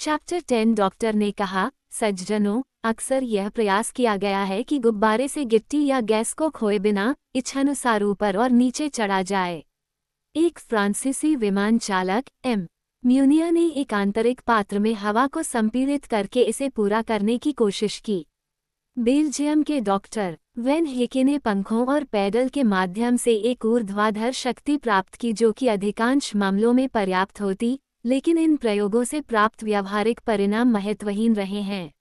Chapter 10 doctor ने कहा, सज्जनों, अक्सर यह प्रयास किया गया है कि गुब्बारे से गिट्टी या गैस को खोए बिना इच्छानुसार ऊपर और नीचे चढ़ा जाए। एक फ्रांसीसी विमान चालक एम. म्यूनिया ने एक आंतरिक पात्र में हवा को संपीड़ित करके इसे पूरा करने की कोशिश की। बेल्जियम के डॉक्टर वेन हेके ने पंखों और पैडल के माध्यम से एक ऊर्ध्वाधर शक्ति प्राप्त की जो कि अधिकांश मामलों में पर्याप्त होती, लेकिन इन प्रयोगों से प्राप्त व्यावहारिक परिणाम महत्वहीन रहे हैं।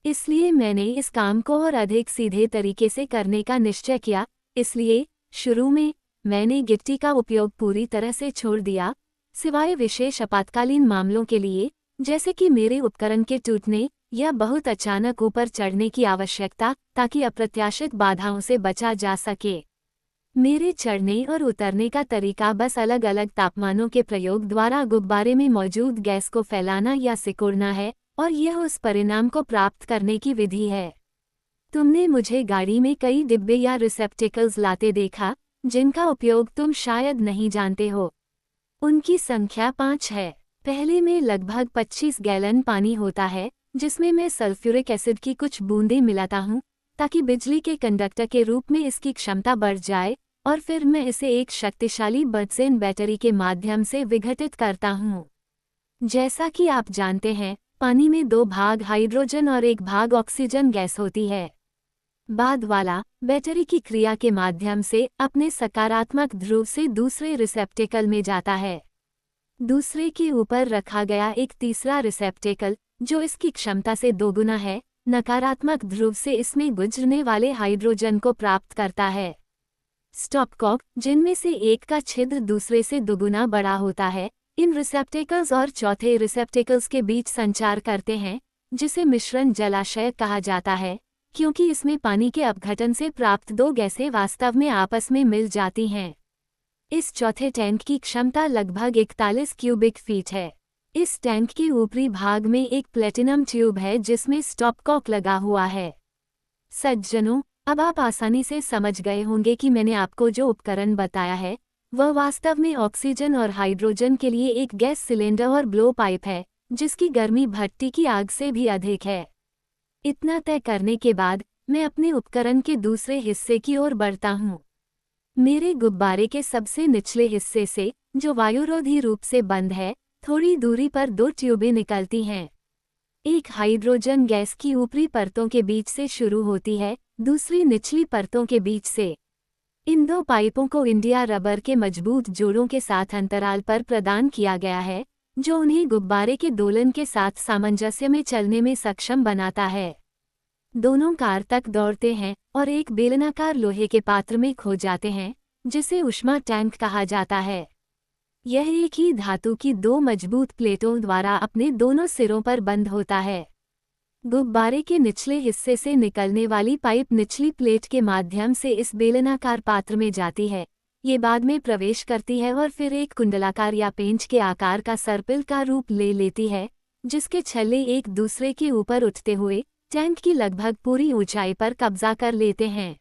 इसलिए मैंने इस काम को और अधिक सीधे तरीके से करने का निश्चय किया। इसलिए शुरू में मैंने गिट्टी का उपयोग पूरी तरह से छोड़ दिया, सिवाय विशेष आपातकालीन मामलों के लिए, जैसे कि मेरे उपकरण के टूटने या बहुत अचानक ऊपर चढ़ने की आवश्यकता, ताकि अप्रत्याशित बाधाओं से बचा जा सके। मेरे चढ़ने और उतरने का तरीका बस अलग अलग तापमानों के प्रयोग द्वारा गुब्बारे में मौजूद गैस को फैलाना या सिकुड़ना है, और यह उस परिणाम को प्राप्त करने की विधि है। तुमने मुझे गाड़ी में कई डिब्बे या रिसेप्टिकल्स लाते देखा, जिनका उपयोग तुम शायद नहीं जानते हो। उनकी संख्या 5 है। पहले में लगभग 25 गैलन पानी होता है, जिसमें मैं सल्फ्यूरिक एसिड की कुछ बूंदें मिलाता हूँ, ताकि बिजली के कंडक्टर के रूप में इसकी क्षमता बढ़ जाए, और फिर मैं इसे एक शक्तिशाली बंजीन बैटरी के माध्यम से विघटित करता हूँ। जैसा कि आप जानते हैं, पानी में 2 भाग हाइड्रोजन और 1 भाग ऑक्सीजन गैस होती है। बाद वाला बैटरी की क्रिया के माध्यम से अपने सकारात्मक ध्रुव से दूसरे रिसेप्टेकल में जाता है। दूसरे के ऊपर रखा गया एक तीसरा रिसेप्टेकल, जो इसकी क्षमता से दोगुना है, नकारात्मक ध्रुव से इसमें गुजरने वाले हाइड्रोजन को प्राप्त करता है। स्टॉपकॉक, जिनमें से एक का छिद्र दूसरे से दोगुना बड़ा होता है, इन रिसेप्टेकल्स और चौथे रिसेप्टेकल्स के बीच संचार करते हैं, जिसे मिश्रण जलाशय कहा जाता है, क्योंकि इसमें पानी के अपघटन से प्राप्त 2 गैसें वास्तव में आपस में मिल जाती हैं। इस चौथे टैंक की क्षमता लगभग 41 क्यूबिक फीट है। इस टैंक के ऊपरी भाग में एक प्लेटिनम ट्यूब है जिसमें स्टॉपकॉक लगा हुआ है। सज्जनों, अब आप आसानी से समझ गए होंगे कि मैंने आपको जो उपकरण बताया है, वह वास्तव में ऑक्सीजन और हाइड्रोजन के लिए एक गैस सिलेंडर और ब्लो पाइप है, जिसकी गर्मी भट्टी की आग से भी अधिक है। इतना तय करने के बाद मैं अपने उपकरण के दूसरे हिस्से की ओर बढ़ता हूँ। मेरे गुब्बारे के सबसे निचले हिस्से से, जो वायुरोधी रूप से बंद है, थोड़ी दूरी पर 2 ट्यूबें निकलती हैं। एक हाइड्रोजन गैस की ऊपरी परतों के बीच से शुरू होती है, दूसरी निचली परतों के बीच से। इन 2 पाइपों को इंडिया रबर के मजबूत जोड़ों के साथ अंतराल पर प्रदान किया गया है, जो उन्हें गुब्बारे के दोलन के साथ सामंजस्य में चलने में सक्षम बनाता है। दोनों कार तक दौड़ते हैं और एक बेलनाकार लोहे के पात्र में खो जाते हैं, जिसे ऊष्मा टैंक कहा जाता है। यह एक ही धातु की 2 मजबूत प्लेटों द्वारा अपने दोनों सिरों पर बंद होता है। गुब्बारे के निचले हिस्से से निकलने वाली पाइप निचली प्लेट के माध्यम से इस बेलनाकार पात्र में जाती है। ये बाद में प्रवेश करती है और फिर एक कुंडलाकार या पेंच के आकार का सर्पिल का रूप ले लेती है, जिसके छल्ले एक दूसरे के ऊपर उठते हुए टैंक की लगभग पूरी ऊंचाई पर कब्जा कर लेते हैं।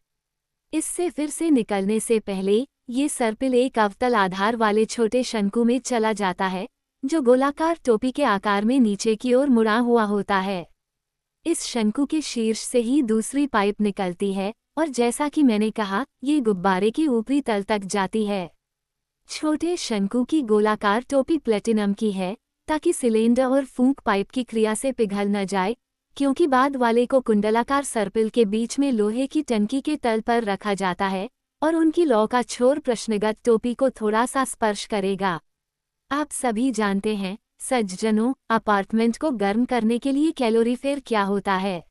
इससे फिर से निकलने से पहले ये सर्पिल एक अवतल आधार वाले छोटे शंकु में चला जाता है, जो गोलाकार टोपी के आकार में नीचे की ओर मुड़ा हुआ होता है। इस शंकु के शीर्ष से ही दूसरी पाइप निकलती है, और जैसा कि मैंने कहा, ये गुब्बारे के ऊपरी तल तक जाती है। छोटे शंकु की गोलाकार टोपी प्लेटिनम की है, ताकि सिलेंडर और फूंक पाइप की क्रिया से पिघल न जाए, क्योंकि बाद वाले को कुंडलाकार सर्पिल के बीच में लोहे की टंकी के तल पर रखा जाता है, और उनकी लौ का छोर प्रश्नगत टोपी को थोड़ा सा स्पर्श करेगा। आप सभी जानते हैं, सज्जनों, अपार्टमेंट को गर्म करने के लिए कैलोरीफेर क्या होता है।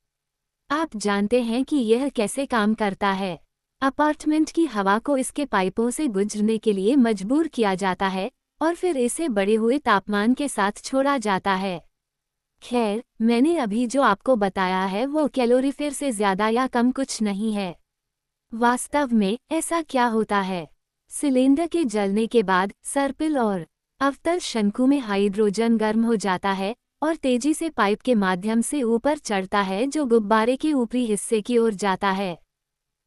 आप जानते हैं कि यह कैसे काम करता है। अपार्टमेंट की हवा को इसके पाइपों से गुजरने के लिए मजबूर किया जाता है, और फिर इसे बढ़े हुए तापमान के साथ छोड़ा जाता है। खैर, मैंने अभी जो आपको बताया है वो कैलोरीफेर से ज़्यादा या कम कुछ नहीं है। वास्तव में ऐसा क्या होता है? सिलेंडर के जलने के बाद सर्पिल और अवतल शंकु में हाइड्रोजन गर्म हो जाता है और तेजी से पाइप के माध्यम से ऊपर चढ़ता है, जो गुब्बारे के ऊपरी हिस्से की ओर जाता है।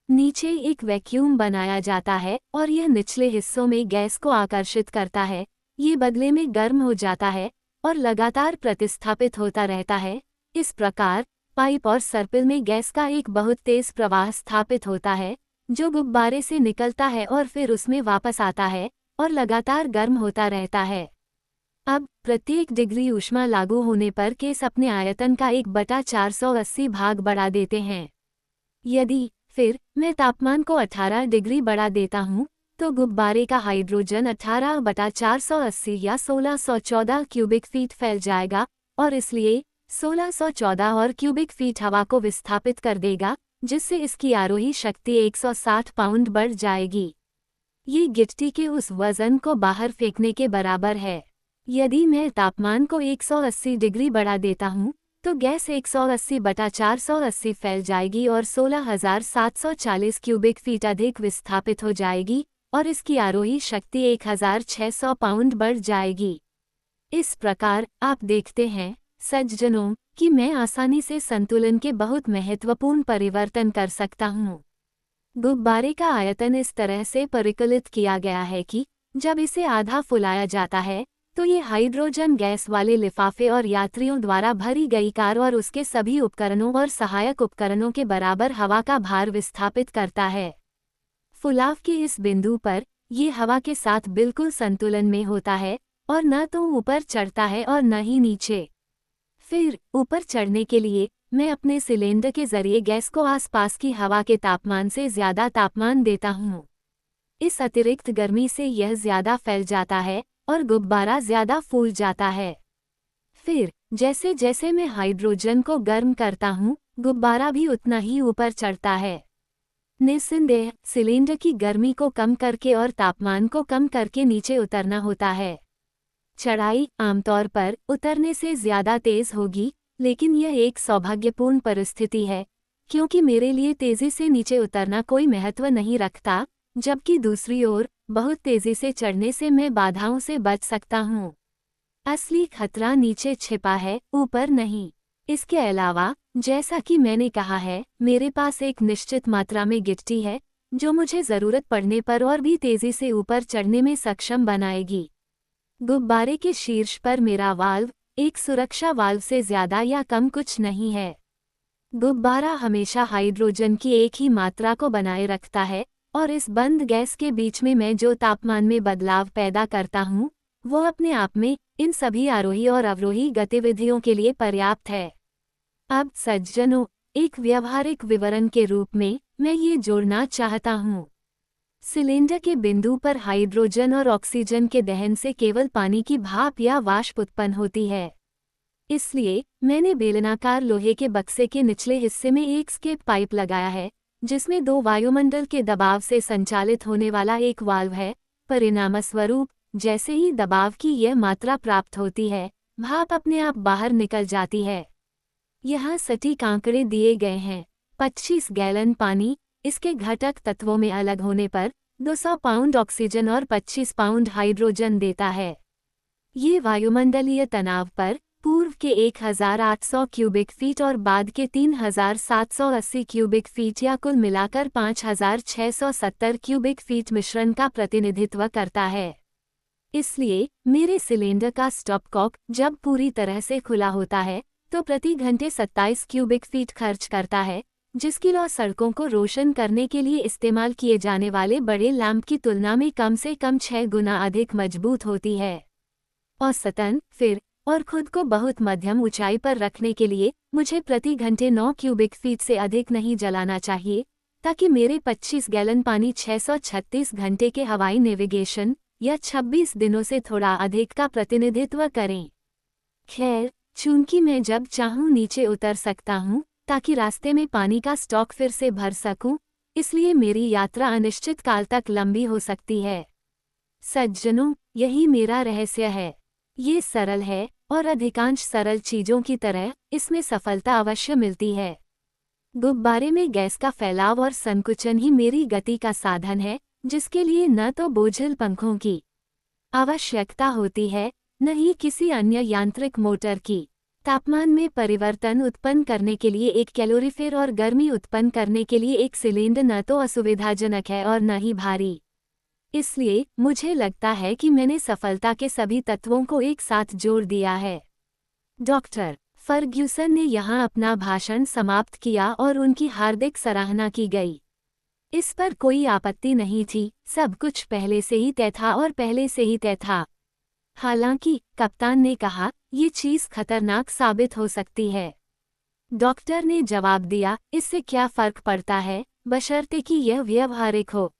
नीचे एक वैक्यूम बनाया जाता है और यह निचले हिस्सों में गैस को आकर्षित करता है। ये बदले में गर्म हो जाता है, और लगातार प्रतिस्थापित होता रहता है। इस प्रकार पाइप और सर्पिल में गैस का एक बहुत तेज प्रवाह स्थापित होता है, जो गुब्बारे से निकलता है और फिर उसमें वापस आता है और लगातार गर्म होता रहता है। अब प्रत्येक डिग्री ऊष्मा लागू होने पर केस अपने आयतन का 1/480 भाग बढ़ा देते हैं। यदि फिर मैं तापमान को 18 डिग्री बढ़ा देता हूँ, तो गुब्बारे का हाइड्रोजन 18/480 या 1614 क्यूबिक फीट फैल जाएगा और इसलिए 1614 और क्यूबिक फीट हवा को विस्थापित कर देगा, जिससे इसकी आरोही शक्ति 160 पाउंड बढ़ जाएगी। ये गिट्टी के उस वजन को बाहर फेंकने के बराबर है। यदि मैं तापमान को 180 डिग्री बढ़ा देता हूँ, तो गैस 180/480 फैल जाएगी और 16,740 क्यूबिक फीट अधिक विस्थापित हो जाएगी और इसकी आरोही शक्ति 1,600 पाउंड बढ़ जाएगी। इस प्रकार आप देखते हैं सज्जनों कि मैं आसानी से संतुलन के बहुत महत्वपूर्ण परिवर्तन कर सकता हूँ। गुब्बारे का आयतन इस तरह से परिकलित किया गया है कि जब इसे आधा फुलाया जाता है, तो ये हाइड्रोजन गैस वाले लिफाफे और यात्रियों द्वारा भरी गई कार और उसके सभी उपकरणों और सहायक उपकरणों के बराबर हवा का भार विस्थापित करता है। फुलाव के इस बिंदु पर ये हवा के साथ बिल्कुल संतुलन में होता है और न तो ऊपर चढ़ता है और न ही नीचे। फिर ऊपर चढ़ने के लिए मैं अपने सिलेंडर के जरिए गैस को आसपास की हवा के तापमान से ज्यादा तापमान देता हूँ। इस अतिरिक्त गर्मी से यह ज्यादा फैल जाता है और गुब्बारा ज्यादा फूल जाता है। फिर जैसे जैसे मैं हाइड्रोजन को गर्म करता हूँ, गुब्बारा भी उतना ही ऊपर चढ़ता है। निस्संदेह सिलेंडर की गर्मी को कम करके और तापमान को कम करके नीचे उतरना होता है। चढ़ाई आमतौर पर उतरने से ज्यादा तेज होगी, लेकिन यह एक सौभाग्यपूर्ण परिस्थिति है, क्योंकि मेरे लिए तेजी से नीचे उतरना कोई महत्व नहीं रखता, जबकि दूसरी ओर बहुत तेजी से चढ़ने से मैं बाधाओं से बच सकता हूँ। असली खतरा नीचे छिपा है, ऊपर नहीं। इसके अलावा जैसा कि मैंने कहा है, मेरे पास एक निश्चित मात्रा में गिट्टी है, जो मुझे ज़रूरत पड़ने पर और भी तेजी से ऊपर चढ़ने में सक्षम बनाएगी। गुब्बारे के शीर्ष पर मेरा वाल्व एक सुरक्षा वाल्व से ज़्यादा या कम कुछ नहीं है। गुब्बारा हमेशा हाइड्रोजन की एक ही मात्रा को बनाए रखता है और इस बंद गैस के बीच में मैं जो तापमान में बदलाव पैदा करता हूँ, वो अपने आप में इन सभी आरोही और अवरोही गतिविधियों के लिए पर्याप्त है। अब सज्जनों, एक व्यावहारिक विवरण के रूप में मैं ये जोड़ना चाहता हूँ। सिलेंडर के बिंदु पर हाइड्रोजन और ऑक्सीजन के दहन से केवल पानी की भाप या वाष्प उत्पन्न होती है। इसलिए मैंने बेलनाकार लोहे के बक्से के निचले हिस्से में एक स्केप पाइप लगाया है, जिसमें 2 वायुमंडल के दबाव से संचालित होने वाला एक वाल्व है। परिणामस्वरूप जैसे ही दबाव की यह मात्रा प्राप्त होती है, भाप अपने आप बाहर निकल जाती है। यहाँ सटीक आंकड़े दिए गए हैं। 25 गैलन पानी इसके घटक तत्वों में अलग होने पर 200 पाउंड ऑक्सीजन और 25 पाउंड हाइड्रोजन देता है। ये वायुमंडलीय तनाव पर पूर्व के 1800 क्यूबिक फीट और बाद के 3780 क्यूबिक फीट या कुल मिलाकर 5670 क्यूबिक फीट मिश्रण का प्रतिनिधित्व करता है। इसलिए मेरे सिलेंडर का स्टॉपकॉक जब पूरी तरह से खुला होता है, तो प्रति घंटे 27 क्यूबिक फीट खर्च करता है, जिसकी लौ सड़कों को रोशन करने के लिए इस्तेमाल किए जाने वाले बड़े लैंप की तुलना में कम से कम 6 गुना अधिक मजबूत होती है। औसतन फिर और खुद को बहुत मध्यम ऊंचाई पर रखने के लिए मुझे प्रति घंटे 9 क्यूबिक फीट से अधिक नहीं जलाना चाहिए, ताकि मेरे 25 गैलन पानी 636 घंटे के हवाई नेविगेशन या 26 दिनों से थोड़ा अधिक का प्रतिनिधित्व करें। खैर, चूंकि मैं जब चाहूं नीचे उतर सकता हूं, ताकि रास्ते में पानी का स्टॉक फिर से भर सकूं, इसलिए मेरी यात्रा अनिश्चित काल तक लंबी हो सकती है। सज्जनों, यही मेरा रहस्य है। ये सरल है और अधिकांश सरल चीजों की तरह इसमें सफलता अवश्य मिलती है। गुब्बारे में गैस का फैलाव और संकुचन ही मेरी गति का साधन है, जिसके लिए न तो बोझिल पंखों की आवश्यकता होती है, न ही किसी अन्य यांत्रिक मोटर की। तापमान में परिवर्तन उत्पन्न करने के लिए एक कैलोरीफर और गर्मी उत्पन्न करने के लिए एक सिलेंडर न तो असुविधाजनक है और न ही भारी। इसलिए मुझे लगता है कि मैंने सफलता के सभी तत्वों को एक साथ जोड़ दिया है। डॉक्टर फर्ग्यूसन ने यहाँ अपना भाषण समाप्त किया और उनकी हार्दिक सराहना की गई। इस पर कोई आपत्ति नहीं थी, सब कुछ पहले से ही तय था और पहले से ही तय था। हालांकि कप्तान ने कहा, ये चीज़ खतरनाक साबित हो सकती है। डॉक्टर ने जवाब दिया, इससे क्या फर्क पड़ता है, बशर्ते कि यह व्यावहारिक हो।